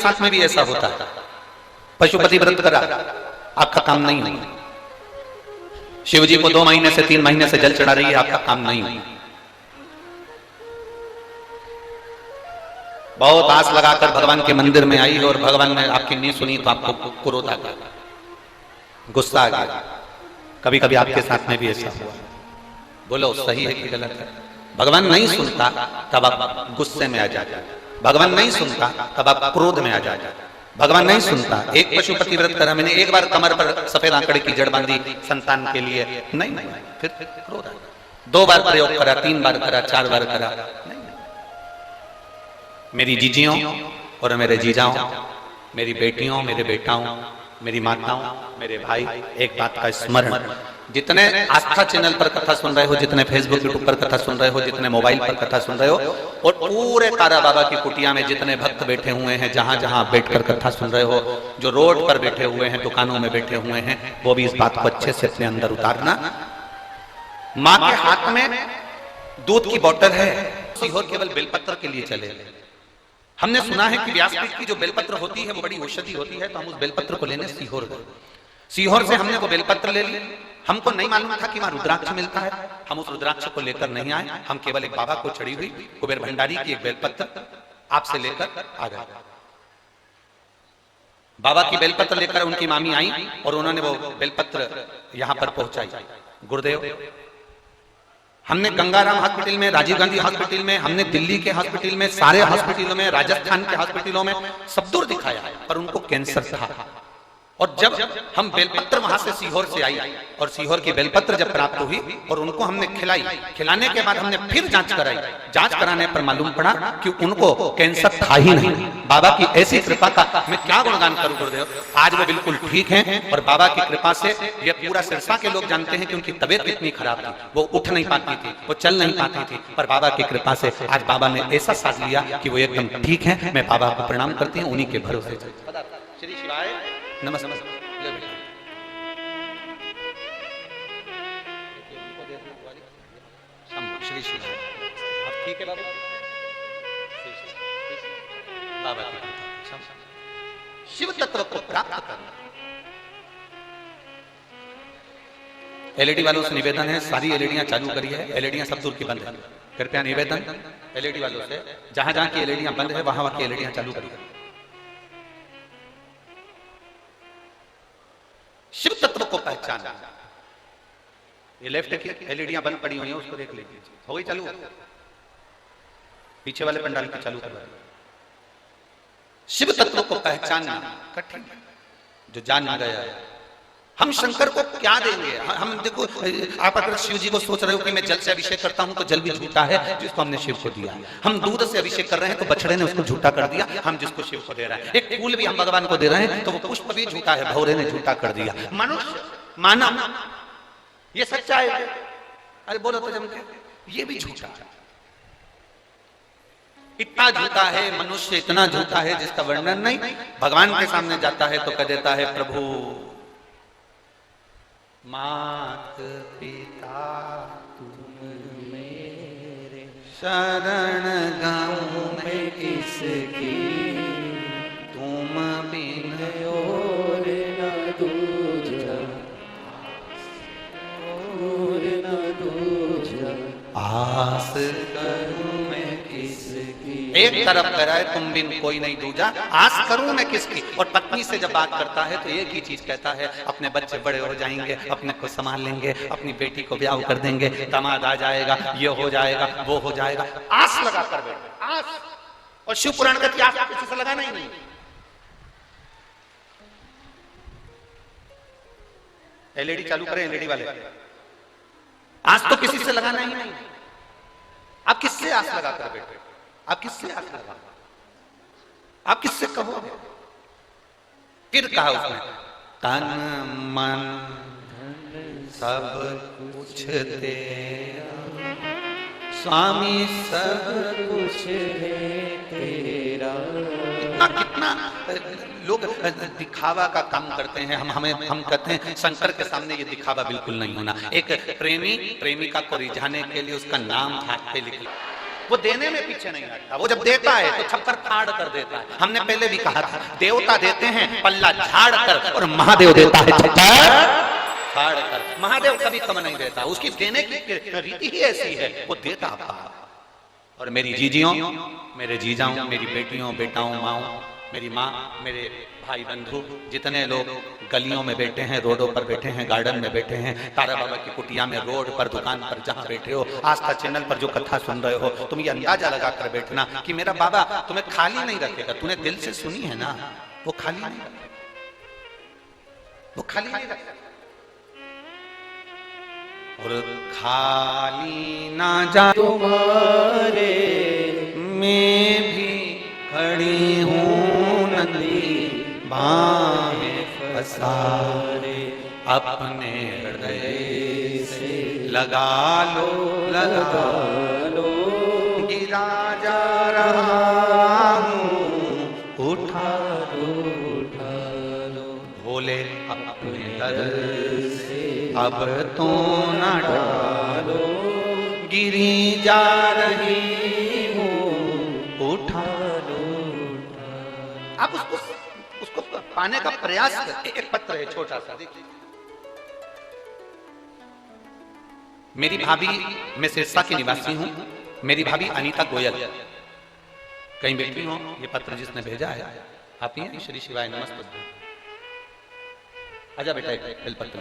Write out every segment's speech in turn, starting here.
साथ में भी ऐसा होता है। पशुपति व्रत करा, आपका काम नहीं हुआ। शिव जी को 2 महीने से 3 महीने से जल चढ़ा रही है, आपका काम नहीं हुआ। बहुत आस लगाकर भगवान के मंदिर में आई और भगवान ने आपकी नहीं सुनी तो आपको क्रोध आ गया, गुस्सा आ गया। कभी कभी आपके साथ में भी ऐसा हुआ। बोलो सही है कि गलत है? भगवान नहीं सुनता तब आप गुस्से में आ जाते, भगवान नहीं सुनता तब आप क्रोध में आ जाते। भगवान नहीं सुनता। एक पशुपति व्रत करा मैंने, एक बार कमर पर सफेद आंकड़े की जड़ बांधी संतान के लिए, नहीं फिर क्रोध आ गया। 2 बार प्रयोग करा, 3 बार करा, 4 बार करा, नहीं। मेरी जीजियों और मेरे जीजाओं, मेरी बेटियों, मेरे बेटाओं, मेरी माताओं, मेरे भाई, एक बात का स्मरण, जितने आस्था चैनल पर कथा सुन रहे हो, जितने फेसबुक यूट्यूब पर कथा सुन रहे हो, जितने मोबाइल पर कथा सुन रहे हो, और पूरे कारा बाबा की कुटिया में जितने भक्त बैठे हुए हैं, जहां जहां बैठकर कथा सुन रहे हो, जो रोड पर बैठे हुए हैं, दुकानों में बैठे हुए हैं, वो भी इस बात को अच्छे से अपने अंदर उतारना। माँ के हाथ में दूध की बोतल है, सीहोर केवल बेलपत्र के लिए चले। हमने सुना है कि व्यासपीठ की जो बेलपत्र होती है वो बड़ी औषधि होती है, तो हम उस बेलपत्र को लेने सीहोर गए। सीहोर से हमने वो बेलपत्र ले ली। हमको नहीं मालूम था कि वहां रुद्राक्ष मिलता है। हम उस रुद्राक्ष को लेकर नहीं आए, हम केवल एक बाबा को चढ़ी हुई कुबेर भंडारी की एक बेलपत्र आपसे लेकर आ गए। बाबा की बेलपत्र लेकर उनकी मामी आई और उन्होंने वो बेलपत्र यहां पर पहुंचाई। गुरुदेव, हमने गंगाराम हॉस्पिटल में, राजीव गांधी हॉस्पिटल में, हमने दिल्ली के हॉस्पिटल में, सारे हॉस्पिटलों में, राजस्थान के हॉस्पिटलों में सब दूर दिखाया, पर उनको कैंसर था। और जब हम बेलपत्र वहां से सीहोर से आई और सीहोर की बेलपत्र जब प्राप्त हुई और उनको हमने खिलाई, खिलाने के बाद हमने फिर जांच कराई। जांच कराने पर मालूम पड़ा कि उनको कैंसर था ही नहीं। बाबा की ऐसी कृपा का मैं क्या गुणगान करूं गुरुदेव। आज वो बिल्कुल ठीक हैं और बाबा की कृपा से ये पूरा सिरसा के लोग जानते हैं कि उनकी तबीयत कितनी खराब थी, वो उठ नहीं पाती थी, वो चल नहीं पाती थी, पर बाबा की कृपा से आज बाबा ने ऐसा साथ लिया कि वो एकदम ठीक है। मैं बाबा को प्रणाम करती हूँ, उन्हीं के भरोसे। श्री शिवाय नमस्ते। श्री शिवाय, आप ठीक है बाबा? बाबा शिव तत्व को प्राप्त करना। एलईडी वालों से निवेदन है, सारी एलईडियां चालू करी है, एलईडियां सब दूर की बंद है। कृपया निवेदन एलईडी वालों से, जहां जहां की एलईडियां बंद है वहां की एलईडियां चालू करिए। शिव तत्व को पहचाना। ये लेफ्ट की एलईडियां बंद पड़ी हुई हैं, उसको देख लीजिए। हो गई चालू? पीछे वाले पंडाल की चालू करवा। शिव तत्व को पहचानना कठिन, जो जान गया है। हम शंकर को क्या देंगे? हम देखो, आप अगर शिव जी को सोच रहे हो कि मैं जल से अभिषेक करता हूं तो जल भी झूठा है जिसको हमने शिव को दिया। हम दूध से अभिषेक कर रहे हैं तो बछड़े ने उसको झूठा कर दिया, हम जिसको शिव को दे रहे हैं। एक फूल भी हम भगवान को दे रहे हैं तो वो पुष्प भी झूठा है, भौरे ने झूठा कर दिया। मनुष्य, मानव, ये सच्चा है। अरे बोलो तो जम के, ये भी झूठा है। इतना झूठा है मनुष्य, इतना झूठा है जिसका वर्णन नहीं। भगवान के सामने जाता है तो कह देता है, प्रभु मात पिता तुम मेरे, शरण गाऊं मैं किसकी, तुम बिन और न दूजा, और न दूजा, आस करूं मैं किसकी। एक तरफ कह रहा है तुम बिन कोई नहीं दूजा, आस करूं मैं किसकी। और पत्नी से जब बात करता है तो एक ही चीज कहता है, अपने बच्चे बड़े हो जाएंगे, अपने को संभाल लेंगे, अपनी बेटी को ब्याह कर देंगे, दामाद आ जाएगा, ये हो जाएगा, वो हो जाएगा। आस लगा कर बैठे, आस। और शिव पुराण का आस किसी से लगाना ही नहीं। एलईडी चालू करें, एलईडी वाले, आस तो किसी से लगाना ही नहीं। आप किससे आस लगा कर बैठे? आप किससे आस लगा? आप किससे कहोगे? फिर कहा उसने, तन मन सब कुछ तेरा, स्वामी सब कुछ है तेरा। कितना लोग दिखावा का काम करते हैं। हम कहते हैं शंकर के सामने ये दिखावा बिल्कुल नहीं होना। एक प्रेमी प्रेमिका को रिझाने के लिए उसका नाम हाथ पे लिख, वो देने में पीछे नहीं हटता। वो जब देता है तो छप्पर फाड़ कर देता है। हमने पहले भी कहा था, देवता देते हैं पल्ला झाड़ कर, और महादेव देता है छप्पर फाड़ कर। महादेव कभी कम नहीं देता, उसकी देने की रीति ही ऐसी है, वो देता है। और मेरी जीजियों, मेरे जीजाओं, मेरी बेटियों, बेटाओं, माओ, मेरी माँ, मेरे भाई बंधु, जितने लोग गलियों में बैठे हैं, रोडों पर बैठे हैं, गार्डन में बैठे हैं, तारा बाबा की कुटिया में, रोड पर, दुकान पर, जहां बैठे हो, आस्था चैनल पर जो कथा सुन रहे हो, तुम ये अंदाजा लगा कर बैठना कि मेरा बाबा तुम्हें खाली नहीं रखेगा। तूने दिल से सुनी है ना, वो खाली नहीं रखेगा, वो खाली नहीं रखेगा। और खाली ना जा तुम्हारे मैं भी खड़ी हूँ नंदी बाहें पसारे, अपने हृदय से लगा लो, लगा लो, गिरा जा रहा हूँ, उठा लो, उठा लो, भोले अपने दर से अब तो न डालो, गिरी जा रही हूँ, उठा लो, उठा। आप उसको पाने का प्रयास करते। एक पत्र है छोटा सा, देखिए। मेरी भाभी, मैं सिरसा की निवासी हूं, मेरी भाभी अनीता गोयल, कहीं बैठी हो, ये पत्र जिसने भेजा है आप ही हैं? श्री शिवाय नमस्ते। आजा बेटा, एक बेलपत्र।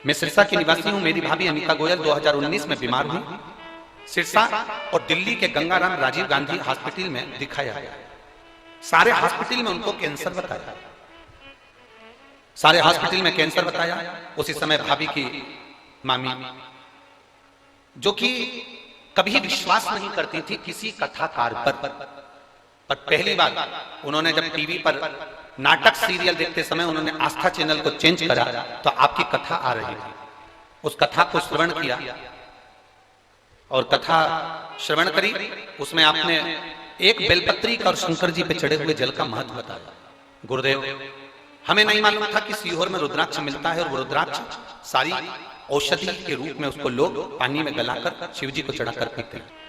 मैं सिरसा की निवासी हूं, मेरी भाभी अनीता गोयल 2019 में बीमार हुई। सिरसा और दिल्ली के गंगाराम राजीव गांधी हॉस्पिटल में दिखाया गया। सारे हॉस्पिटल में उनको कैंसर बताया, सारे हॉस्पिटल में कैंसर बताया। उसी समय भाभी की मामी, जो कि कभी विश्वास नहीं करती थी किसी कथाकार पर पहली बार उन्होंने जब टीवी पर नाटक सीरियल देखते समय उन्होंने आस्था चैनल को चेंज करा तो आपकी कथा आ रही थी। उस कथा को श्रवण किया और कथा श्रवण करी, उसमें आपने एक बेलपत्री का और शंकर जी पे चढ़े हुए जल का महत्व बताया। गुरुदेव, हमें नहीं मालूम था कि सीहोर में रुद्राक्ष मिलता है और वो रुद्राक्ष सारी औषधि के रूप में उसको लोग पानी में गलाकर शिव जी को चढ़ाकर पीते हैं।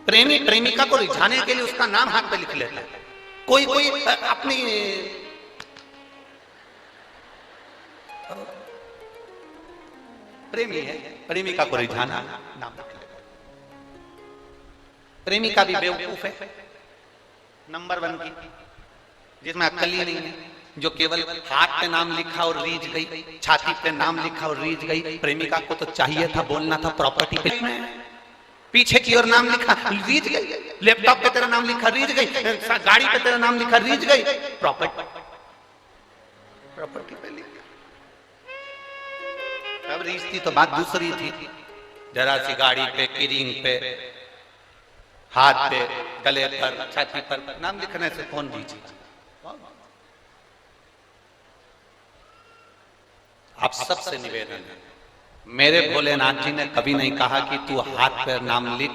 प्रेमी प्रेमिका को रिझाने के लिए उसका नाम हाथ पे लिख लेता है। कोई अपनी प्रेमी है, प्रेमिका को रिझाना नाम लिख लेता है। प्रेमिका भी बेवकूफ है नंबर 1 की, जिसमें अक्ल ही नहीं है, जो केवल हाथ पे नाम लिखा और रीझ गई, छाती पे नाम लिखा और रीझ गई। प्रेमिका को तो चाहिए था, बोलना था प्रॉपर्टी पे, पीछे की ओर नाम लिखा, रीझ गई। लैपटॉप पे तेरा नाम लिखा, रीझ गई। गाड़ी पे तेरा नाम लिखा, रीझ गई। प्रॉपर्टी पे लिखा। अब रीझती तो बात दूसरी थी, जरा सी गाड़ी पे, किरिंग पे, हाथ पे, गले पर, छाती पर नाम लिखने से कौन रीझे? आप सबसे निवेदन है, मेरे भोलेनाथ जी ने कभी नहीं कहा कि तू हाथ पे नाम लिख,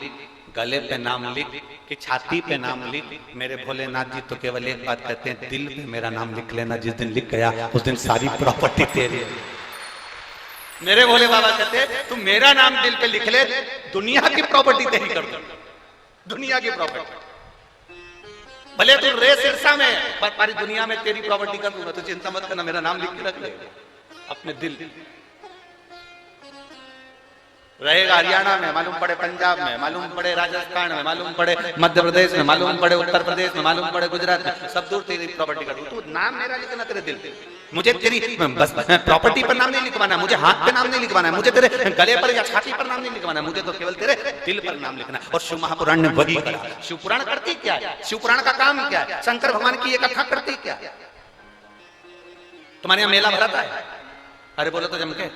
गले पे नाम लिख, कि छाती पे नाम लिख। मेरे भोलेनाथ जी तो केवल एक बात कहते हैं, दिल पे मेरा नाम लिख लेना। जिस दिन लिख गया उस दिन सारी प्रॉपर्टी तेरी है। मेरे भोले बाबा कहते हैं, तू मेरा नाम दिल पे लिख ले, दुनिया की प्रॉपर्टी तेरी कर दो, दुनिया की प्रॉपर्टी। भले तू रे सिरसा में, पर सारी दुनिया में तेरी प्रॉपर्टी कर दूंगा, तो चिंता मत करना, मेरा नाम लिख के रख ले अपने दिल। रहेगा हरियाणा में, मालूम पड़े पंजाब में, मालूम पड़े राजस्थान में, मालूम पड़े मध्य प्रदेश में, मालूम पड़े उत्तर प्रदेश में, मालूम पड़े गुजरात में, सब दूर तेरी प्रॉपर्टी कर दूं। तू नाम मेरा लिखना तेरे दिल पे। मुझे तेरी बस प्रॉपर्टी पर नाम नहीं लिखवाना, मुझे हाथ पे नाम नहीं लिखवाना, मुझे तेरे गले पर या छाती पर नाम नहीं लिखवाना, मुझे तो केवल तेरे दिल पर नाम लिखना। और शिव महापुराण ने वही करा। शिव पुराण करती क्या है? शिव पुराण का काम क्या है? शंकर भगवान की एक कथा करती क्या? तुम्हारे यहाँ मेला भराता है? अरे बोलो तो जम के।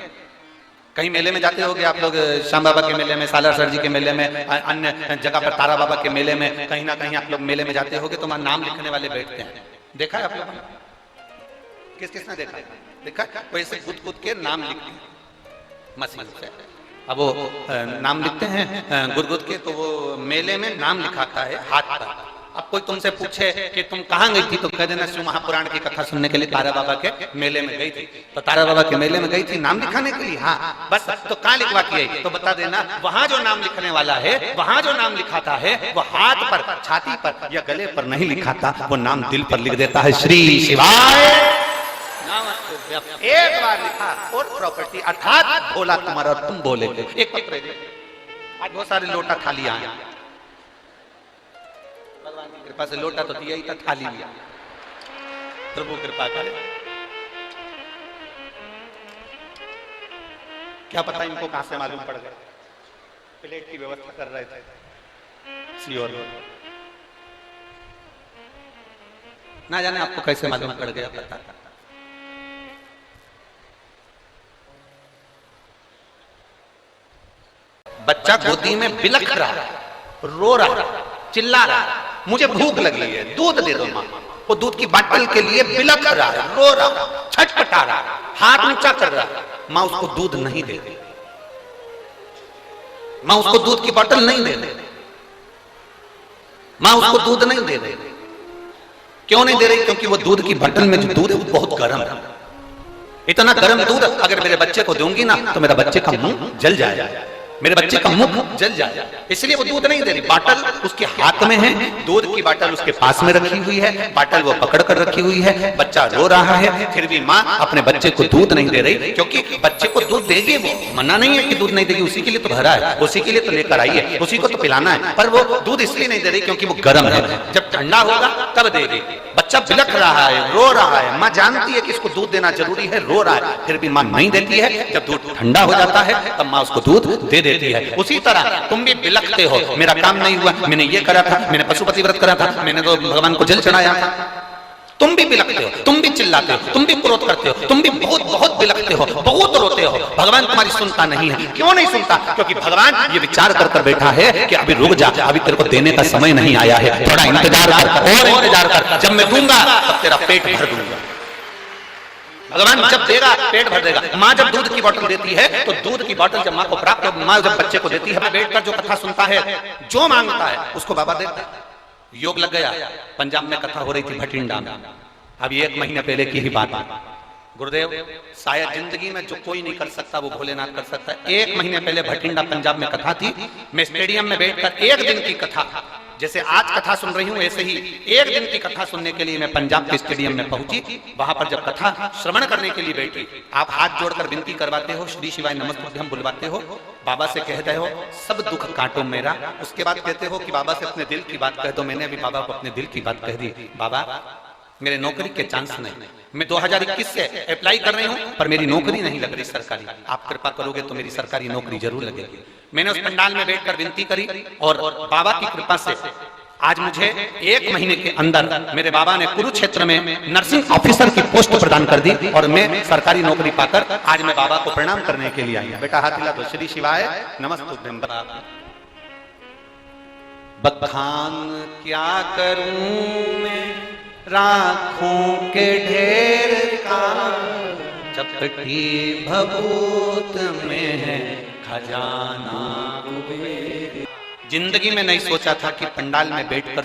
कहीं मेले में जाते होगे आप लोग, श्याम बाबा के मेले में, सालासर जी के मेले में, अन्य जगह पर तारा बाबा के मेले में, कहीं ना कहीं आप लोग मेले में जाते होगे तो वहां नाम लिखने वाले बैठते हैं। देखा है आप लोगों ने? किस किसने देखा है? देखा? वैसे कूद के नाम लिखते हैं मशीन से। अब वो नाम लिखते हैं गुद के, तो वो मेले में नाम लिखाता है हाथ पर, अब कोई तुमसे पूछे कि तुम कहाँ गई थी तो कह देना शिव महापुराण की कथा सुनने के लिए तारा बाबा के मेले में गई थी। तो तारा बाबा के मेले में गई थी नाम लिखाने के लिए, हाँ बस, तो कहाँ लिखवा के आई तो बता देना, वहां जो नाम लिखने वाला है, वहां जो नाम लिखाता है वो हाथ पर, छाती पर या गले पर नहीं लिखाता, वो नाम दिल पर लिख देता है। श्री शिवाय एक बार लिखा और प्रॉपर्टी, अर्थात बोला तुम्हारा और तुम बोले। एक पत्र आज बहुत सारे लोटा थाली आए, भगवान की कृपा से लोटा तो दिया ही था, थाली लिया, प्रभु कृपा करे। क्या पता इनको कहां से मालूम पड़ गया, प्लेट की व्यवस्था कर रहे थे सियोर, ना जाने आपको कैसे मालूम पड़ गया पता। बच्चा गोदी में बिलख रहा, रो रहा, चिल्ला रहा, मुझे भूख लगी है, दूध दे दो मां। वो दूध की बाटल के लिए बिलख रहा है, रो रहा, छटपटा रहा, हाथ ऊंचा कर रहा, मां उसको दूध नहीं दे रही, मां उसको दूध की बोतल नहीं दे रही, मां उसको दूध नहीं दे रही। क्यों नहीं दे रही? क्योंकि वो दूध की बोतल में जो दूध है वो बहुत गर्म है। इतना गर्म दूध अगर मेरे बच्चे को दूंगी ना तो मेरा बच्चे का मुंह जल जाएगा, मेरे बच्चे का मुंह जल जाएगा, इसलिए वो दूध नहीं दे रही। बाटल उसके हाथ में है, दूध की बाटल उसके पास में रखी हुई है, बाटल वो पकड़ कर रखी हुई है, बच्चा रो रहा है, फिर भी माँ अपने बच्चे को दूध नहीं दे रही, क्योंकि बच्चे को दूध देगी, वो मना नहीं है कि दूध नहीं देगी, उसी के लिए तो भरा है, उसी के लिए तो लेकर आई है, उसी को तो पिलाना है, पर वो दूध इसलिए नहीं दे रही क्योंकि वो गर्म है, जब ठंडा होगा तब देगी। बच्चा बिलख रहा है, रो रहा है, माँ जानती है कि इसको दूध देना जरूरी है, रो रहा है, फिर भी माँ नहीं देती है। जब दूध ठंडा हो जाता है तब माँ उसको दूध दे देती है। उसी तरह तुम भी बिलखते हो, मेरा काम नहीं हुआ, मैंने ये करा था, मैंने पशुपति व्रत करा था, मैंने तो भगवान को जल चढ़ाया था। तुम भी बिलखते हो, तुम भी चिल्लाते हो, तुम भी क्रोध करते हो, तुम भी बहुत बहुत बिलखते हो, बहुत रोते हो। भगवान तुम्हारी सुनता नहीं है। क्यों नहीं सुनता? क्योंकि भगवान ये विचार कर बैठा है कि अभी रुक जा, अभी तेरे को देने का समय नहीं आया है, थोड़ा इंतजार कर और इंतजार कर, जब मैं दूंगा तब तेरा पेट भर दूंगा। भगवान जब देगा पेट भर देगा। माँ जब दूध की बोतल देती है तो दूध की बोतल जब माँ को प्राप्त, माँ जब बच्चे को देती है, बैठकर जो कथा सुनता है, जो मांगता है उसको बाबा देता है। योग लग गया, पंजाब में कथा हो रही थी भटिंडा में, अभी 1 महीने पहले की ही बात है। गुरुदेव शायद जिंदगी में जो कोई नहीं कर सकता वो भोलेनाथ कर सकता है। 1 महीने पहले भटिंडा पंजाब में कथा थी, मैं स्टेडियम में बैठकर 1 दिन की कथा, जैसे आज कथा सुन रही हूं ऐसे ही 1 दिन की कथा सुनने के लिए मैं पंजाब के स्टेडियम में पहुंची। वहां पर जब कथा श्रवण करने के लिए बैठी, आप हाथ जोड़कर विनती करवाते हो, श्री शिवाय नमस्तुभ्यम बुलवाते हो, बाबा से कहते हो सब दुख काटो मेरा, उसके बाद कहते हो कि बाबा से अपने दिल की बात कह दो। मैंने अभी बाबा को अपने दिल की बात कह दी, बाबा मेरे नौकरी के चांस नहीं, मैं 2021 से अप्लाई कर रही हूं पर मेरी नौकरी नहीं लग रही सरकारी, आप कृपा करोगे तो मेरी सरकारी नौकरी जरूर लगेगी। मैंने उस पंडाल में बैठकर विनती करी और बाबा की कृपा से आज मुझे 1 महीने के अंदर मेरे बाबा ने कुरुक्षेत्र में नर्सिंग ऑफिसर की पोस्ट प्रदान कर दी और मैं सरकारी नौकरी पाकर आज मैं बाबा को प्रणाम करने के लिए आई। बेटा हाथ हिला दो, श्री शिवाय नमस्तुभ्यम। बखान क्या करूं मैं राखों के ढेर का, चपटी भभूत में है खजाना। जिंदगी में नहीं सोचा था कि पंडाल में बैठकर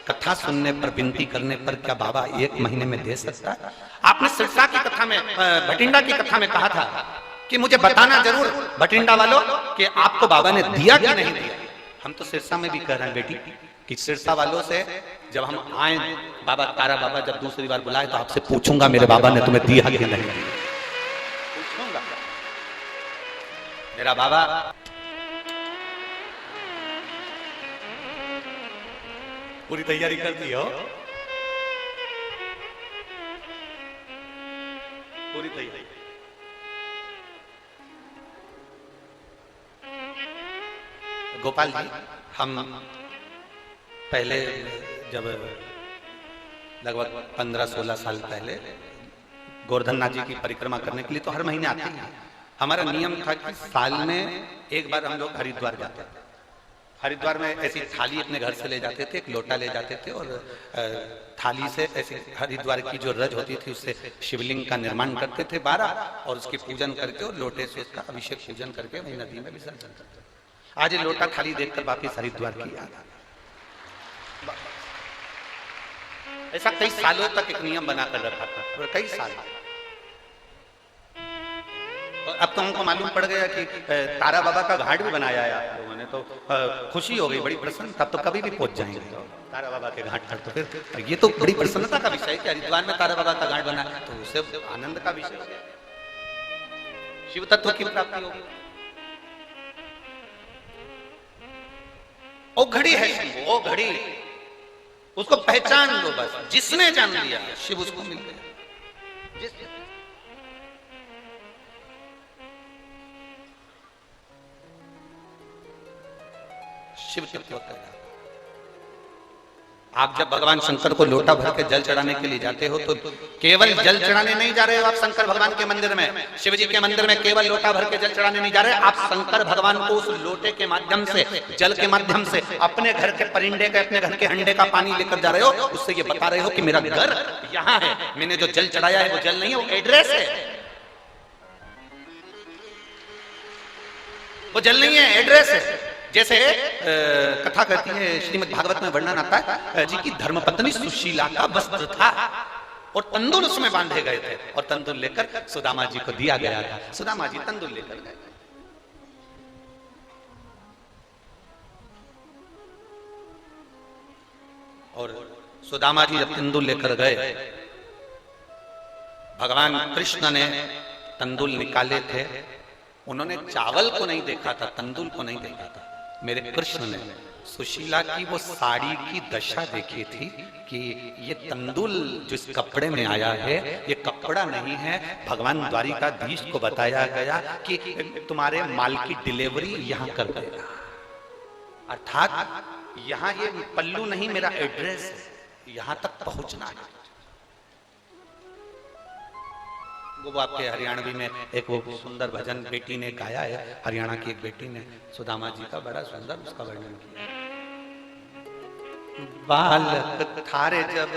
कथा सुनने पर, विनती करने पर क्या बाबा 1 महीने में दे सकता है। आपने सिरसा की कथा में, भटिंडा की कथा में कहा था कि मुझे बताना जरूर भटिंडा वालों कि आपको बाबा ने दिया कि नहीं दिया। हम तो सिरसा में भी कह रहे हैं बेटी कि सिरसा वालों से जब हम आए, बाबा तारा बाबा जब दूसरी बार बुलाए तो आपसे पूछूंगा मेरे बाबा ने तुम्हें दिया कि नहीं, पूछूंगा। मेरा बाबा पूरी तैयारी कर दी हो, पूरी तैयारी। गोपाल जी, हम पहले जब लगभग 15-16 साल पहले गोवर्धननाथ जी की परिक्रमा करने के लिए तो हर महीने आते हैं। हमारा नियम था कि साल में एक बार हम लोग हरिद्वार जाते थे। हरिद्वार में ऐसी थाली अपने घर से ले जाते थे, एक लोटा ले जाते थे और थाली से ऐसे हरिद्वार की जो रज होती थी उससे शिवलिंग का निर्माण करते थे 12 और उसकी पूजन करके और लोटे से उसका अभिषेक पूजन करके वही नदी में विसर्जन करते थे। आज ये लोटा थाली देखकर वापिस हरिद्वार की याद आ ऐसा कई सालों तक एक नियम बनाकर रखा था, और कई साल। और अब तो हमको मालूम पड़ गया कि तारा बाबा का घाट भी बनाया है आप लोगों ने, तो खुशी हो गई, बड़ी प्रसन्न। तब तो कभी भी पहुंच जाएंगे तो तारा बाबा के घाट पर। तो फिर ये तो बड़ी प्रसन्नता का विषय है कि हरिद्वार में तारा बाबा का घाट बना, तो उससे आनंद का विषय है, शिव तत्व की प्राप्ति होगी। ओ घड़ी है शंभू, ओ घड़ी, उसको पहचान लो बस। जिसने जान लिया शिव उसको मिल गया। शिव तत्व का आप जब भगवान शंकर को लोटा भर के जल चढ़ाने के लिए जाते हो तो केवल जल चढ़ाने नहीं जा रहे हो आप शंकर भगवान के मंदिर में, शिव जी के मंदिर में केवल लोटा भर के जल चढ़ाने नहीं जा रहे, आप शंकर भगवान को उस लोटे के माध्यम से, जल के माध्यम से अपने घर के परिंदे के, अपने घर के हंडे का पानी लेकर जा रहे हो। उससे ये बता रहे हो कि मेरा घर यहाँ है, मैंने जो जल चढ़ाया है वो जल नहीं है, वो एड्रेस है, वो जल नहीं है, एड्रेस है। जैसे कथा कहती है, श्रीमद् भागवत में वर्णन आता है जी की धर्मपत्नी सुशीला का वस्त्र था और तंदूर उसमें बांधे गए थे, और तंदूर लेकर सुदामा जी को दिया गया था। सुदामा जी तंदूर लेकर गए, और सुदामा जी जब तंदूर लेकर गए, भगवान कृष्ण ने तंदूर निकाले थे, उन्होंने चावल को नहीं देखा था, तंदूर को नहीं देखा था। मेरे कृष्ण ने सुशीला की वो साड़ी की दशा देखी थी कि ये तंदूल जिस कपड़े में आया है ये कपड़ा नहीं है। भगवान द्वारिकाधीश को बताया गया कि तुम्हारे माल की डिलीवरी यहाँ कर देगा, अर्थात यहाँ ये पल्लू नहीं, मेरा एड्रेस है, यहाँ तक पहुंचना है। वो आपके हरियाणवी में एक वो सुंदर भजन बेटी ने गाया है, हरियाणा की एक बेटी ने सुदामा जी का बड़ा सुंदर उसका वर्णन किया। बालक थारे जब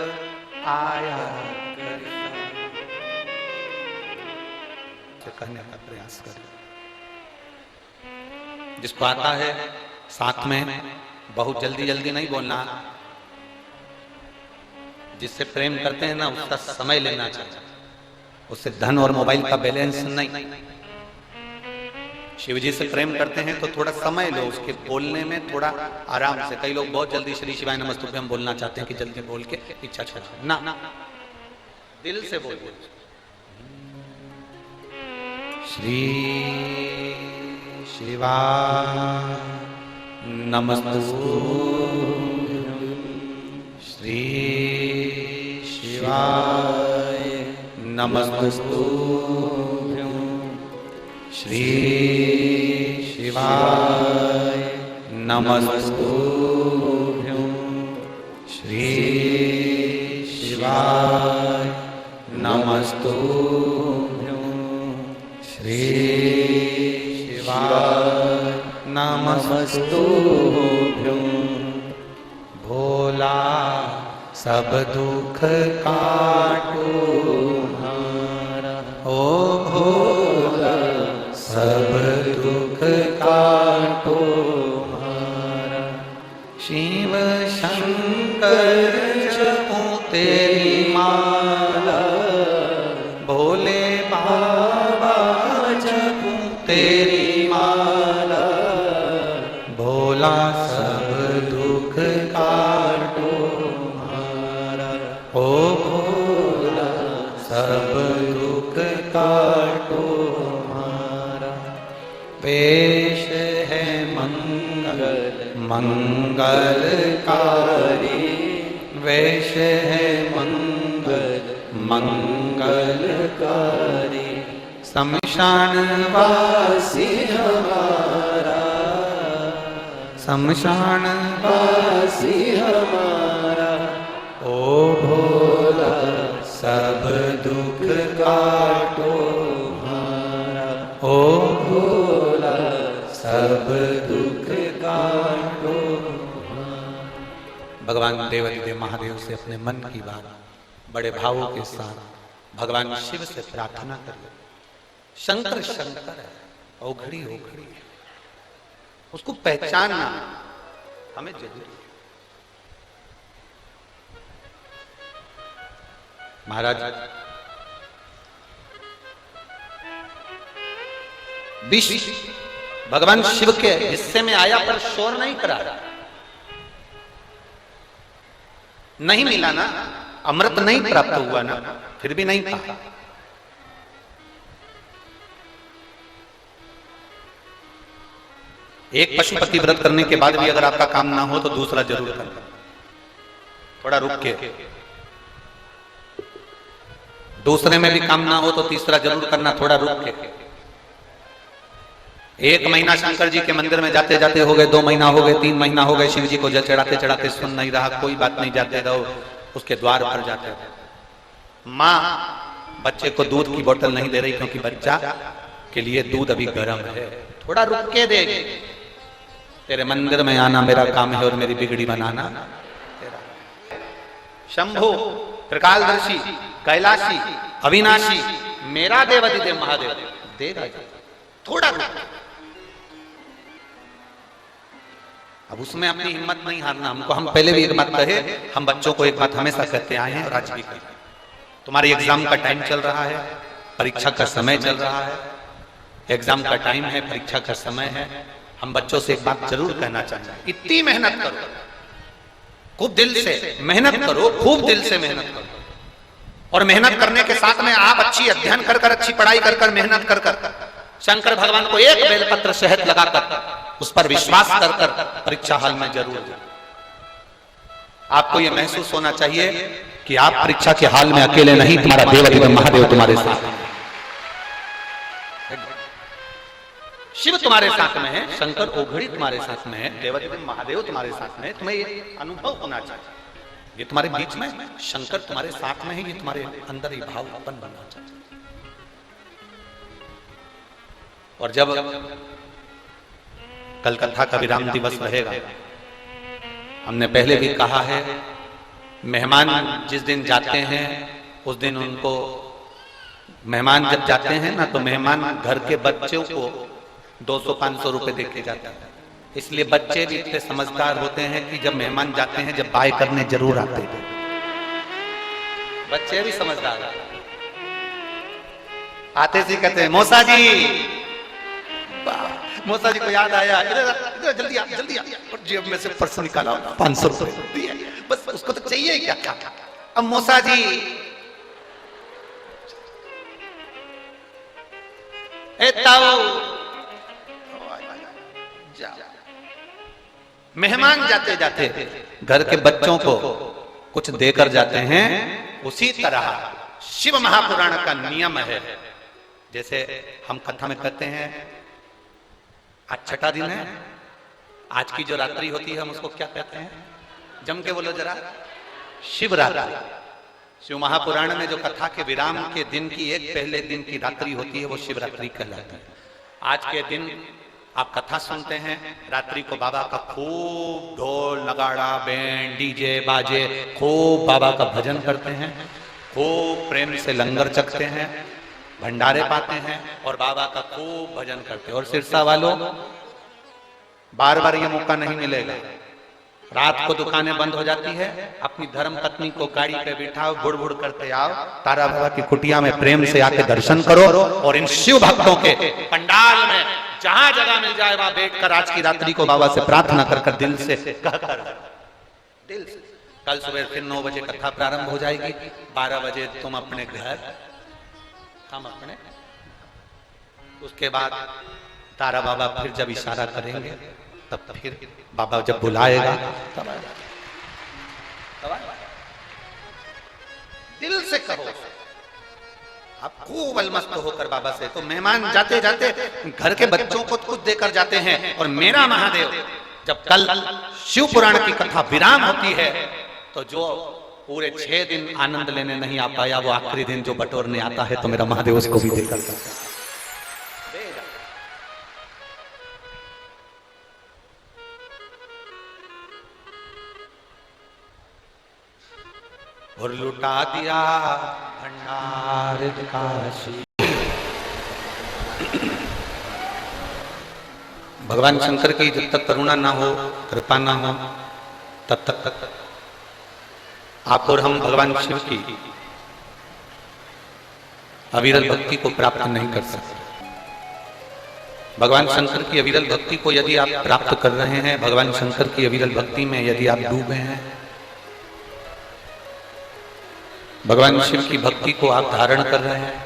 आया कहने का प्रयास कर, जिसको आता है साथ में बहुत जल्दी जल्दी नहीं बोलना, जिससे प्रेम करते हैं ना उसका समय लेना चाहिए, उससे धन और मोबाइल का बैलेंस नहीं। शिव जी से प्रेम करते हैं तो थोड़ा समय लो, उसके बोलने में थोड़ा आराम से। कई लोग बहुत जल्दी श्री शिवाय नमस्तुभ्यम बोलना चाहते हैं कि जल्दी बोल के इच्छा छोड़, ना, दिल से बोल। श्री शिवा नमस्तुभ्यम, श्री शिवा नमस्तुभ्यं, श्री शिवाय नमस्तुभ्यं, श्री शिवाय नमस्तुभ्यं, श्री शिवाय नमस्तुभ्यं। भोला सब दुख काटो ओ भोला, सब दुख काटो हमारा, शिव शंकर जपो तेरी माला, भोले बाबा जपो तेरी माला, भोला सब दुख काटो हमारा, ओ भोला सब दुख काटो हमारा। पेश है मंगल मंगलकारी, वेश है मंगल मंगलकारी, शमशान वासी हमारा, शमशान वासी हमारा, ओ भोला सब दुख काटो हमारा, ओ भोला सब दुख काटो हमारा। भगवान देवाधिदेव महादेव से अपने मन की बात बड़े भावों के साथ भगवान शिव से प्रार्थना करिए। शंकर शंकर है, ओघड़ी ओघड़ी है, उसको पहचानना हमें जरूरी है। महाराज विष भगवान शिव के हिस्से में आया पर शोर नहीं करा, नहीं मिला ना, अमृत नहीं प्राप्त हुआ ना, फिर भी नहीं कहा। एक पशुपति व्रत करने के बाद भी अगर आपका काम ना हो तो दूसरा जरूर करना, थोड़ा रुक के। दूसरे में भी काम ना हो तो तीसरा जरूर करना, थोड़ा रुक के। एक महीना शंकर जी के मंदिर में जाते जाते हो गए, 2 महीना हो गए, 3 महीना हो गए, शिव जी को जल चढ़ाते चढ़ाते सुन नहीं रहा, कोई बात नहीं, जाते रहो, उसके द्वार पर जाते रहो। माँ बच्चे को दूध की बोतल नहीं दे रही क्योंकि बच्चा के लिए दूध अभी गर्म है, थोड़ा रुक के दे। तेरे मंदिर में आना मेरा काम है और मेरी बिगड़ी बनाना तेरा। शंभु त्रिकालदर्शी कैलाशी अविनाशी मेरा देव अधिदेव महादेव देगा, थोड़ा रुक। अब उसमें अपनी हिम्मत नहीं हारना हमको। हम पहले भी एक बात कहे, हम बच्चों को एक बात हमेशा कहते आए हैं और आज भी कहें, तुम्हारे एग्जाम का टाइम चल रहा है, परीक्षा का समय चल रहा है, एग्जाम का टाइम है, परीक्षा का समय है। हम बच्चों से एक बात जरूर कहना चाहेंगे, इतनी मेहनत करो, खूब दिल से मेहनत करो, खूब दिल से मेहनत करो। और मेहनत करने के साथ में आप अच्छी अध्ययन कर कर, अच्छी पढ़ाई कर कर, मेहनत कर कर, शंकर भगवान को एक बेलपत्र शहद लगाकर, उस पर विश्वास कर कर परीक्षा हाल में जरूर जाए। आपको यह महसूस होना चाहिए कि आप परीक्षा के हाल में अकेले नहीं, तुम्हारा देव महादेव तुम्हारे साथ, शिव तुम्हारे साथ में है, शंकर ओघड़ी तुम्हारे साथ में है, देवदेव महादेव तुम्हारे साथ में है। तुम्हें ये अनुभव होना चाहिए, ये तुम्हारे बीच में शंकर तुम्हारे साथ में है, ये तुम्हारे अंदर ये भाव उत्पन्न बनना चाहिए। और जब कल कथा का विराम दिवस रहेगा, हमने पहले भी कहा है, मेहमान जिस दिन जाते हैं उस दिन उनको, मेहमान जब जाते हैं ना तो मेहमान घर के बच्चों को 200-500 रुपए दे के जाता है। इसलिए बच्चे भी इतने समझदार होते हैं कि जब मेहमान जाते हैं, जब बाय करने जरूर आते हैं, बच्चे भी समझदार आते सी कहते हैं मौसा जी, मौसा जी को याद आया, इधर जल्दी आ, जल्दी आ, और जेब में से पर्स निकाला, 500 रुपए दिए, बस उसको तो चाहिए क्या क्या। अब मौसा जी मेहमान जाते जाते घर के बच्चों को कुछ देकर जाते हैं। उसी तरह शिव महापुराण का नियम है, जैसे हम कथा में कहते हैं आज छठा दिन है, आज की जो रात्रि होती है हम उसको क्या कहते हैं, जम के बोलो जरा, शिवरात्रि। शिव महापुराण में जो कथा के विराम के दिन की एक पहले दिन की रात्रि होती है वो शिवरात्रि कहलाती है। आज के दिन आप कथा सुनते हैं, रात्रि को बाबा का खूब ढोल नगाड़ा बैंड डीजे बाजे, खूब बाबा का भजन करते हैं, खूब प्रेम से लंगर चखते हैं, भंडारे पाते हैं और बाबा का खूब भजन करते हैं। और सिरसा वालों, बार बार ये मौका नहीं मिलेगा, रात को दुकानें बंद हो जाती है, अपनी धर्म पत्नी को गाड़ी पे बिठाओ, बुड़ बुड़ करते आओ, तारा बाबा की कुटिया में प्रेम से आके दर्शन करो और इन शिव भक्तों के पंडाल में जहां जगह मिल जाए वहां बैठकर आज की रात्रि को बाबा से प्रार्थना कर कर दिल से कहकर, दिल से। कल सुबह फिर 9 बजे कथा प्रारंभ हो जाएगी, 12 बजे तुम अपने घर, हम अपने, उसके बाद तारा बाबा फिर जब इशारा करेंगे तब फिर बाबा जब बुलाएगा तब दिल से कहो, आप खूब अलमस्त होकर बाबा से। तो मेहमान जाते जाते घर के बच्चों को कुछ देकर जाते हैं। और मेरा महादेव जब कल शिव पुराण की कथा विराम होती है तो जो पूरे 6 दिन आनंद लेने नहीं आ पाया, वो आखिरी दिन जो बटोरने आता है तो मेरा महादेव उसको भी देकर और लुटा दिया भंडार काशी। भगवान शंकर की जब तक करुणा ना हो, कृपा ना हो, तब तक आप और हम भगवान शिव की अविरल भक्ति को प्राप्त नहीं कर सकते। भगवान शंकर की अविरल भक्ति को यदि आप प्राप्त कर रहे हैं, भगवान शंकर की अविरल भक्ति में यदि आप डूबे हैं, भगवान शिव की भक्ति को आप धारण कर रहे हैं,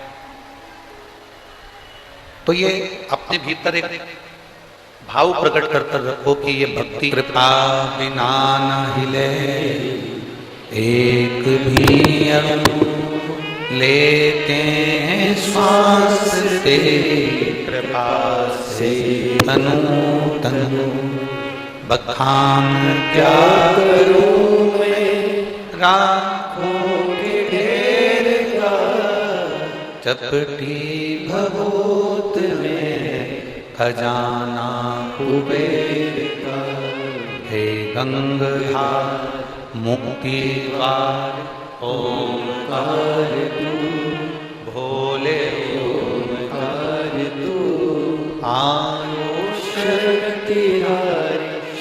तो ये अपने भीतर एक भाव प्रकट करकर रखो कि ये भक्ति कृपा बिना न हिले एक भी अणु, लेते हैं श्वास से कृपा से तनु तनु, बखान क्या करूं मैं राखोगे ढेर का, चपटी भभूत में खजाना कुबेर का, हे गंगाधार मुक्ति द्वार ओंकार तू, भोले ओंकार तू, आयो शक्ति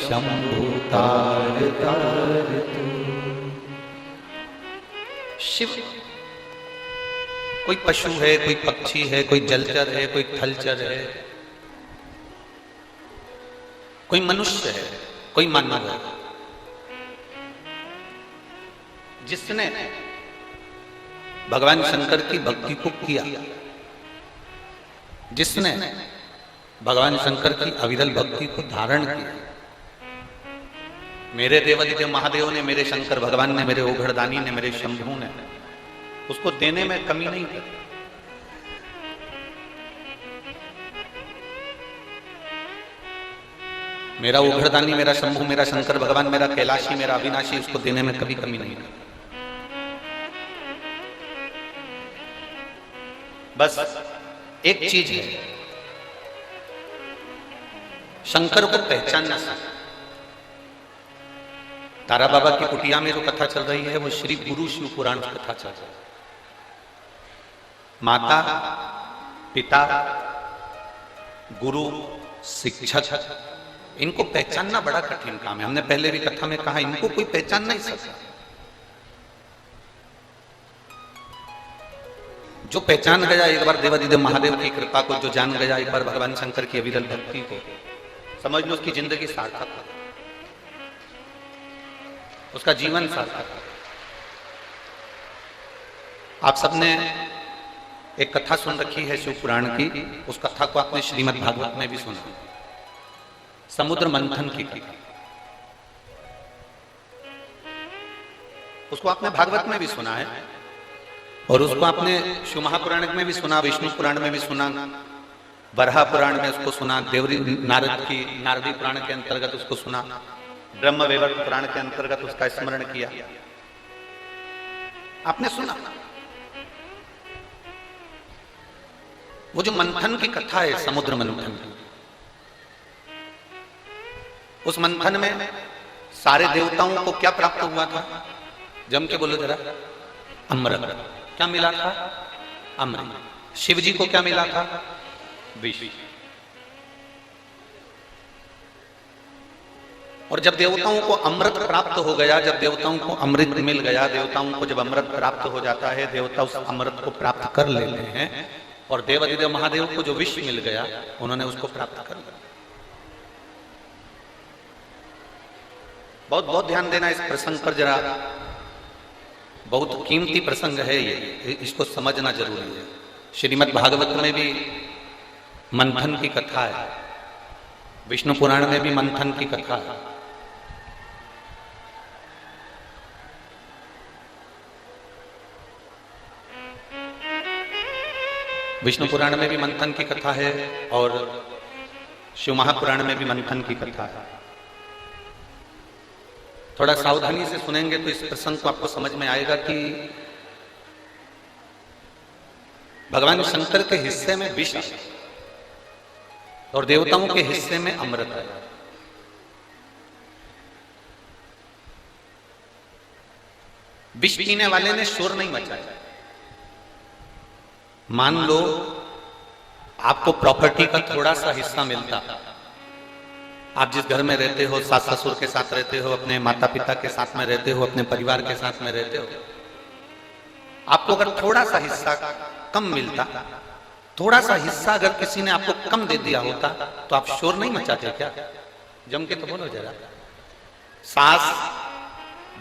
शंभु तार तार तू। शिव कोई पशु है, कोई पक्षी है, कोई जलचर है, कोई थलचर है, कोई मनुष्य है, कोई मानव है, जिसने भगवान शंकर की भक्ति को किया, जिसने भगवान शंकर की अविरल भक्ति को धारण किया। मेरे देवादिदेव महादेव ने, मेरे शंकर भगवान ने, मेरे ओघड़दानी ने, मेरे शंभू ने उसको देने में कमी नहीं की। मेरा ओघड़दानी, मेरा शंभू, मेरा शंकर भगवान, मेरा कैलाशी, मेरा अविनाशी, उसको देने में कभी कमी नहीं की। बस एक चीज है, शंकर को पहचानना सीखो। तारा बाबा की कुटिया में जो कथा चल रही है वो श्री गुरु शिव पुराण की कथा चल रही है। माता, पिता, गुरु, शिक्षक, इनको पहचानना बड़ा कठिन काम है। हमने पहले भी कथा में कहा, इनको कोई पहचान नहीं सकता। जो पहचान गया एक बार देवादिदेव महादेव की कृपा को, जो जान गया एक बार भगवान शंकर की अविरल भक्ति को, समझ लो उसकी जिंदगी सार्थक है, उसका जीवन सार्थक है। आप सबने एक कथा सुन रखी है शिव पुराण की, उस कथा को आपने श्रीमद् भागवत में भी सुना, समुद्र मंथन की कथा। उसको आपने भागवत में भी सुना है और उसको आपने शिव महापुराण में भी सुना, विष्णु पुराण में भी सुना, बरहा पुराण में उसको सुना, देवरी नारद की नारदी पुराण के अंतर्गत उसको सुना, ब्रह्म वैवर्त पुराण के अंतर्गत उसका स्मरण किया। आपने सुना वो जो मंथन की कथा है, समुद्र मंथन, उस मंथन में सारे देवताओं को क्या प्राप्त हुआ था? जम के बोलो जरा। अमृत। क्या मिला था? अमृत। शिव जी को क्या मिला था? विष। और जब देवताओं को अमृत प्राप्त हो गया, जब देवताओं को अमृत मिल गया, देवताओं को जब अमृत प्राप्त हो जाता है, देवता उस अमृत को प्राप्त कर लेते हैं, और देवादिदेव महादेव को जो विष मिल गया उन्होंने उसको प्राप्त कर लिया। बहुत बहुत ध्यान देना इस प्रसंग पर जरा, बहुत कीमती प्रसंग है ये, इसको समझना जरूरी है। श्रीमद् भागवत में भी मंथन की कथा है, विष्णु पुराण में भी मंथन की कथा है। विष्णु पुराण में भी मंथन की कथा है और शिव महापुराण में भी मंथन की कथा है। थोड़ा सावधानी से सुनेंगे तो इस प्रसंग को आपको समझ में आएगा कि भगवान शंकर के हिस्से में विष और देवताओं के हिस्से में अमृत है। विष पीने वाले ने शोर नहीं मचाया। मान लो आपको प्रॉपर्टी का थोड़ा सा हिस्सा मिलता, आप जिस घर में रहते हो, सास ससुर के साथ रहते हो, अपने माता पिता के साथ में रहते हो, अपने परिवार के साथ में रहते हो, आपको अगर थोड़ा सा हिस्सा कम मिलता, थोड़ा सा हिस्सा अगर किसी ने आपको कम दे दिया होता तो आप शोर नहीं मचाते क्या? जम के तो बोलो जरा। सास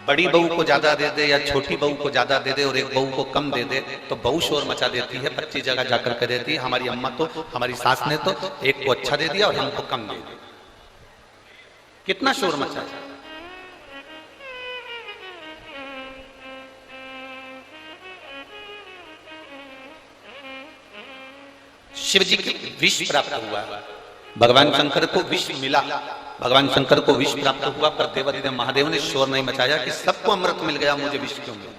बड़ी बहू को ज्यादा दे दे या छोटी बहू को ज्यादा दे दे और एक बहू को कम दे दे तो बहू शोर मचा देती है, 25 जगह जाकर के देती है। हमारी अम्मा तो, हमारी सास ने तो एक को अच्छा दे दिया और हमको कम दे दिया, कितना शोर मचा। शिव जी को विष प्राप्त हुआ, भगवान शंकर को विष मिला, भगवान शंकर को विष प्राप्त हुआ, पर देवादिदेव महादेव ने शोर नहीं मचाया कि सबको अमृत मिल गया, मुझे विष क्यों मिला।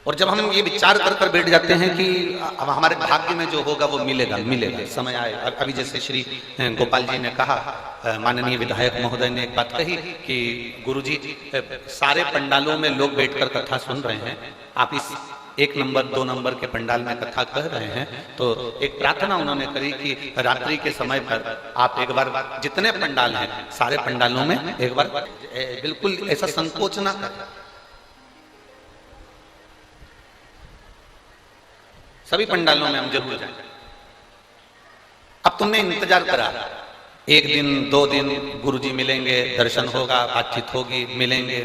और जब हम ये विचार कर कर बैठ जाते हैं कि हमारे भाग्य में जो होगा वो मिलेगा, मिलेगा, समय आए। अभी जैसे श्री गोपाल जी ने कहा, माननीय विधायक महोदय ने एक बात कही कि गुरुजी सारे पंडालों में लोग बैठकर कथा सुन रहे हैं, आप इस 1 नंबर 2 नंबर के पंडाल में कथा कह रहे हैं, तो एक प्रार्थना उन्होंने करी कि रात्रि के समय पर आप एक बार जितने पंडाल हैं सारे पंडालों में एक बार बिल्कुल ऐसा संकोच ना करें, सभी पंडालों में हम जरूर जाएं। अब तुमने इंतजार करा, 1 दिन 2 दिन गुरुजी मिलेंगे, दर्शन होगा, बातचीत होगी, मिलेंगे,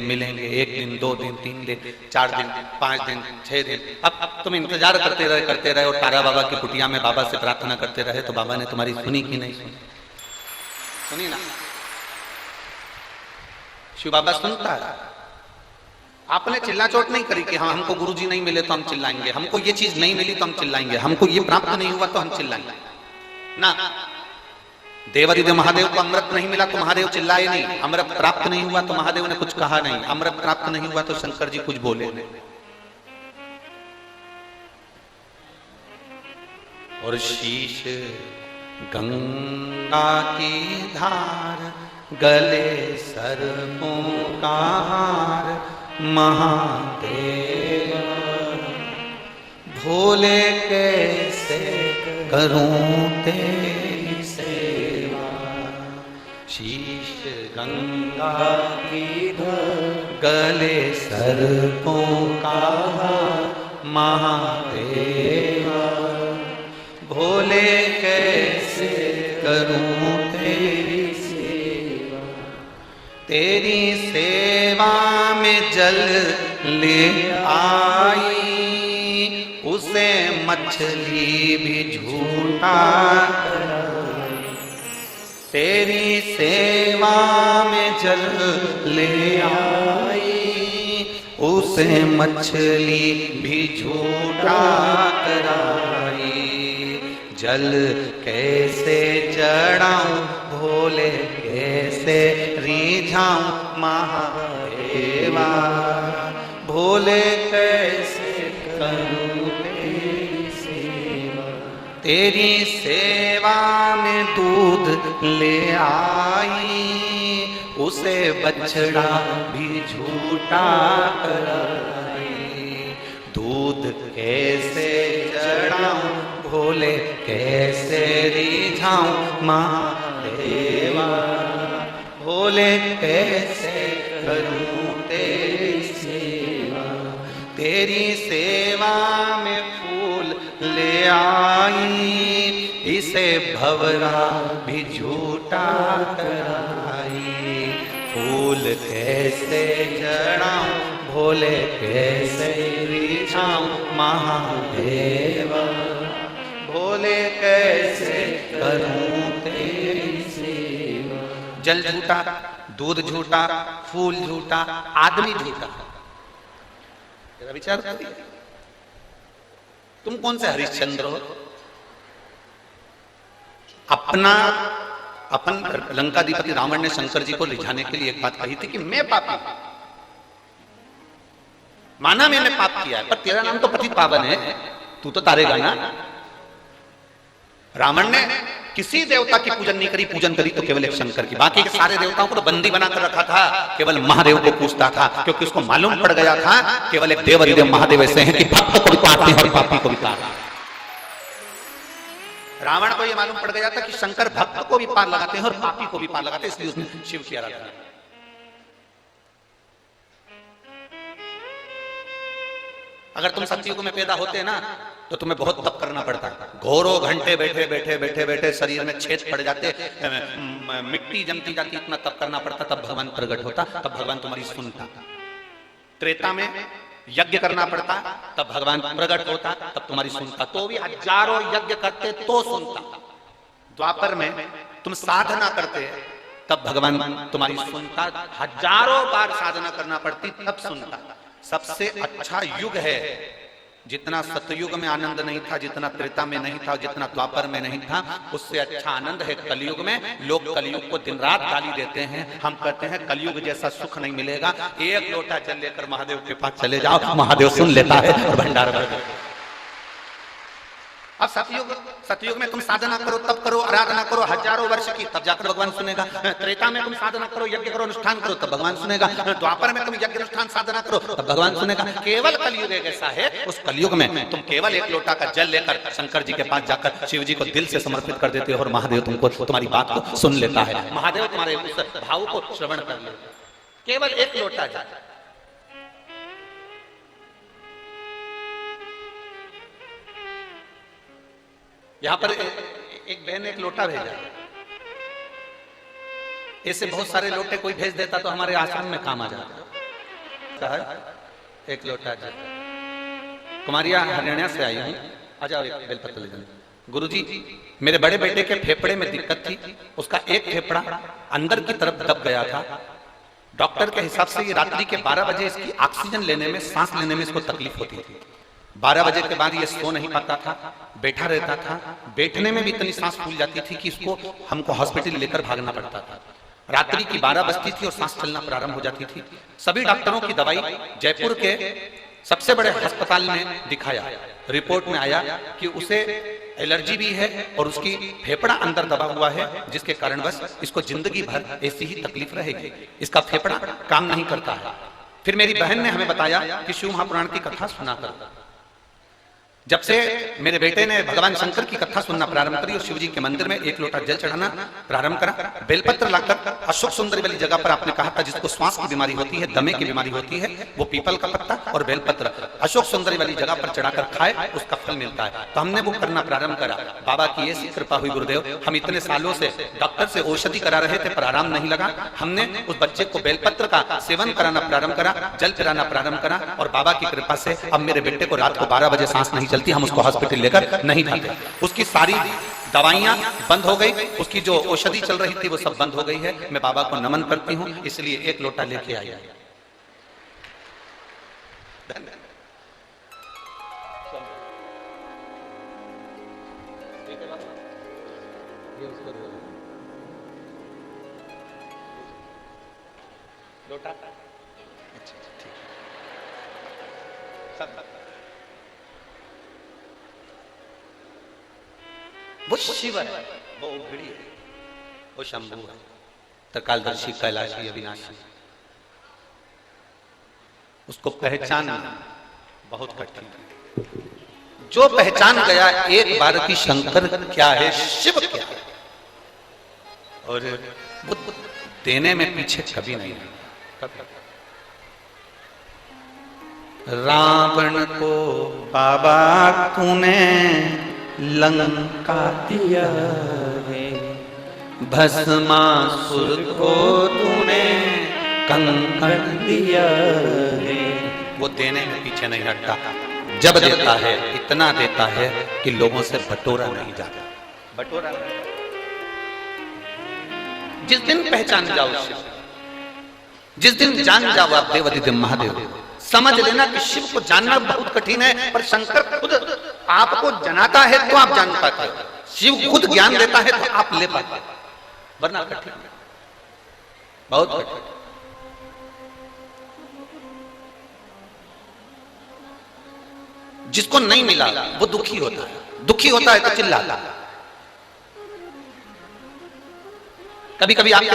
1 दिन 2 दिन 3 दिन 4 दिन 5 दिन 6 दिन, अब तुम इंतजार करते रहे और तारा बाबा की कुटिया में बाबा से प्रार्थना करते रहे, तो बाबा ने तुम्हारी सुनी कि नहीं सुनी? सुनी ना। शिव बाबा सुनता है। आपने चिल्ला चोट नहीं करी कि हाँ हमको गुरुजी नहीं मिले तो हम चिल्लाएंगे, हमको ये चीज नहीं मिली तो हम चिल्लाएंगे, हमको ये प्राप्त नहीं हुआ तो हम चिल्लाएंगे ना। देवादिदेव महादेव को अमृत नहीं मिला तो महादेव चिल्लाए नहीं, अमृत प्राप्त नहीं हुआ तो महादेव ने कुछ कहा नहीं, अमृत प्राप्त नहीं हुआ तो शंकर जी कुछ बोले नहीं। और शीश गंगा की धार, गले सर्पों का हार, महादेव भोले कैसे करूं तेरी सेवा, शीश गंगा की धार, गले सर्पों का हार, महादेव भोले कैसे करूं तेरी सेवा, तेरी सेवा में जल ले आई, उसे मछली भी झूठा कराई, तेरी सेवा में जल ले आई, उसे मछली भी झूठा कराई, जल कैसे चढ़ाऊं भोले कैसे रिझाऊं महादेवा, भोले कैसे करूं तेरी सेवा, तेरी सेवा में दूध ले आई, उसे बछड़ा भी झूठा कराई, दूध कैसे चढ़ाऊं भोले कैसे रिझाऊं महादेवा, भोले कैसे करूं तेरी सेवा, तेरी सेवा में फूल ले आई, इसे भंवरा भी झूठा कराई, फूल कैसे चढ़ाऊं भोले कैसे रिझाऊं महादेवा, भोले कैसे करूं तेरी सेवा। जल झूठा, दूध झूठा, फूल झूठा, आदमी झूठा। जरा विचार करिए, तुम कौन से हरिश्चंद्र हो? अपन लंकाधिपति रावण ने शंकर जी को रिझाने के लिए एक बात कही थी कि मैं पापी, माना मैंने पाप किया है, पर तेरा नाम तो पतित पावन है, तू तो तारेगा ना। रावण ने किसी देवता की पूजन नहीं करी, पूजन करी तो केवल एक शंकर की, बाकी के सारे देवताओं को तो बंदी बनाकर रखा था, केवल महादेव को पूजता था, क्योंकि उसको मालूम पड़ गया था केवल एक देवादिदेव महादेव ऐसे हैं कि भक्त को भी काटते हैं और पापी को भी काटते हैं। रावण को यह मालूम पड़ गया था कि शंकर भक्त को भी पार लगाते हैं और पापी को भी पार लगाते हैं, इसलिए उसने शिव की आराधना। अगर तुम सतयुग में पैदा होते ना तो तुम्हें बहुत तप करना पड़ता, घोरों घंटे बैठे बैठे बैठे बैठे शरीर में छेद पड़ जाते, मिट्टी जमती जाती, इतना तप करना पड़ता, तब भगवान प्रकट होता, तब भगवान तुम्हारी सुनता। त्रेता में यज्ञ करना पड़ता, तब भगवान प्रकट होता, तब तुम्हारी सुनता, तो भी हजारों यज्ञ करते तो सुनता। द्वापर में तुम साधना करते तब भगवान तुम्हारी सुनता, हजारों बार साधना करना पड़ती तब सुनता। सबसे अच्छा युग है, जितना सतयुग में आनंद नहीं था, जितना त्रेता में नहीं था, जितना द्वापर में नहीं था, उससे अच्छा आनंद है कलयुग में। लोग कलयुग को दिन रात गाली देते हैं, हम कहते हैं कलयुग जैसा सुख नहीं मिलेगा। एक लोटा जल लेकर महादेव के पास चले जाओ, महादेव सुन लेता है और भंडार भर देता है। अब सतयुग में तुम साधना करो, तब करो, आराधना करो हजारों वर्ष की, तब जाकर भगवान सुनेगा। त्रेता में तुम साधना करो, यज्ञ करो, अनुष्ठान करो, तब भगवान सुनेगा। द्वापर में तुम यज्ञ अनुष्ठान साधना करो, तब भगवान सुनेगा। केवल कलयुग एक ऐसा है, उस कलयुग में तुम केवल एक लोटा का जल लेकर शंकर जी के पास जाकर शिव जी को दिल से समर्पित कर देते हो और महादेव तुमको तुम्हारी बात को सुन लेता है। महादेव तुम्हारे उस भाव को श्रवण कर लेते, केवल एक लोटा जल। यहां पर एक बहन एक लोटा भेजा, ऐसे बहुत सारे लोटे कोई भेज देता तो हमारे आश्रम में काम आ जाता। एक लोटा जल। कुमारिया हरियाणा से आई हूं, आ जाओ एक बेलपत्र ले जाओ। गुरुजी मेरे बड़े बेटे के फेफड़े में दिक्कत थी, उसका एक फेफड़ा अंदर की तरफ दब गया था। डॉक्टर के हिसाब से ये रात्रि के 12 बजे इसकी ऑक्सीजन लेने में, सांस लेने में इसको तकलीफ होती थी। 12 बजे के बाद ये सो नहीं पाता था, बैठा रहता था, बैठने में भी इतनी सांस फूल जाती थी कि इसको हमको हॉस्पिटल लेकर भागना पड़ता था। रात्रि की 12 बजती थी और सांस चलना प्रारंभ हो जाती थी। सभी डॉक्टरों की दवाई जयपुर के सबसे बड़े अस्पताल में दिखाया, रिपोर्ट में आया कि उसे एलर्जी भी है और उसकी फेफड़ा अंदर दबा हुआ है, जिसके कारण बस इसको जिंदगी भर ऐसी ही तकलीफ रहेगी, इसका फेफड़ा काम नहीं करता है। फिर मेरी बहन ने हमें बताया कि शिव महापुराण की कथा सुना कर। जब से मेरे बेटे ने भगवान शंकर की कथा सुनना प्रारंभ करी और शिव जी के मंदिर में एक लोटा जल चढ़ाना प्रारंभ करा, बेलपत्र लाकर अशोक सुंदरी वाली जगह पर आपने कहा था जिसको श्वास की बीमारी होती है, दमे की बीमारी होती है, वो पीपल का पत्ता और बेलपत्र अशोक सुंदरी वाली जगह पर चढ़ाकर खाए, उसका फल मिलता है। तो हमने वो करना प्रारंभ करा। बाबा की ऐसी कृपा हुई गुरुदेव, हम इतने सालों से डॉक्टर से औषधि करा रहे थे पर आराम नहीं लगा। हमने उस बच्चे को बेलपत्र का सेवन कराना प्रारंभ करा, जल पिलाना प्रारंभ करा और बाबा की कृपा से अब मेरे बेटे को रात को 12 बजे सांस नहीं चलती, हम उसको हॉस्पिटल लेकर नहीं जाते। उसकी सारी दवाइयां बंद हो गई, उसकी जो औषधि चल रही थी वो सब बंद हो गई है। मैं बाबा को नमन करती हूं, इसलिए एक लोटा लेके आई। लोटा वो शिव है, वो उघड़ी है, वो शंभु है, त्रिकालदर्शी, कैलाशी, अविनाशी। उसको पहचानना बहुत कठिन है। जो पहचान गया एक बार की शंकर क्या है, शिव क्या है, और वो देने में पीछे कभी नहीं है। रावण को बाबा तूने लंका दिया है, भस्मासुर को तूने कंकड़ दिया है। वो देने में पीछे नहीं हटता, जब देता है इतना देता है कि लोगों से बटोरा नहीं जाता। बटोरा जिस दिन पहचान जाओ शिव, जिस दिन जान जाओ आप देवाधिदेव महादेव, समझ लेना कि शिव को जानना बहुत कठिन है, पर शंकर खुद आपको जनाता है तो आप जान पाते हो। शिव खुद ज्ञान देता है तो आप ले पाते, वरना कठिन, बहुत कठिन। जिसको नहीं मिला वो दुखी होता है, दुखी होता है तो चिल्लाता है। कभी कभी आपके